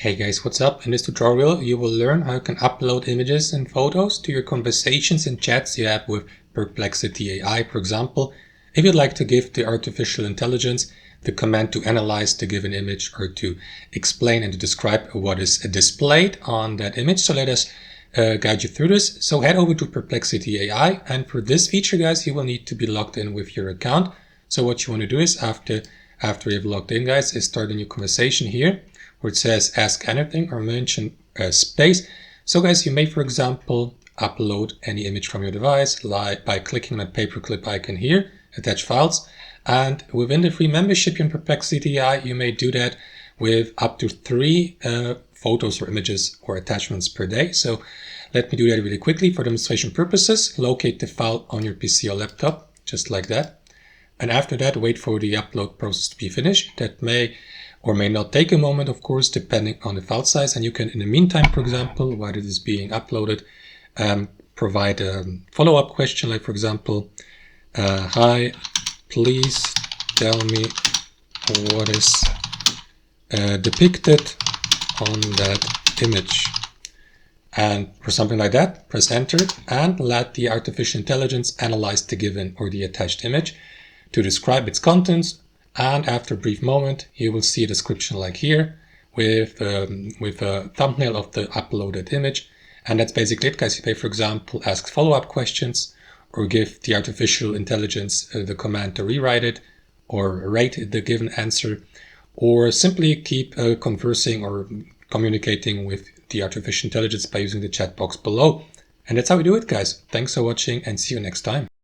Hey guys, what's up? In this tutorial, you will learn how you can upload images and photos to your conversations and chats you have with Perplexity AI, for example. If you'd like to give the artificial intelligence the command to analyze the given image or to explain and to describe what is displayed on that image. So let us guide you through this. So head over to Perplexity AI, and for this feature, guys, you will need to be logged in with your account. So what you want to do is after you've logged in, guys, is start a new conversation here, where it says ask anything or mention space. So guys, you may, for example, upload any image from your device like by clicking on the paperclip icon here, attach files. And within the free membership in Perplexity AI, you may do that with up to 3 photos or images or attachments per day. So let me do that really quickly for demonstration purposes. Locate the file on your PC or laptop, just like that. And after that, wait for the upload process to be finished. That may or may not take a moment, of course, depending on the file size. And you can, in the meantime, for example, while it is being uploaded, provide a follow-up question, like, for example, hi, please tell me what is depicted on that image. And for something like that, press enter and let the artificial intelligence analyze the given or the attached image to describe its contents. And after a brief moment, you will see a description like here with a thumbnail of the uploaded image. And that's basically it, guys. You may, for example, ask follow-up questions or give the artificial intelligence the command to rewrite it or rate the given answer, or simply keep conversing or communicating with the artificial intelligence by using the chat box below. And that's how we do it, guys. Thanks for watching and see you next time.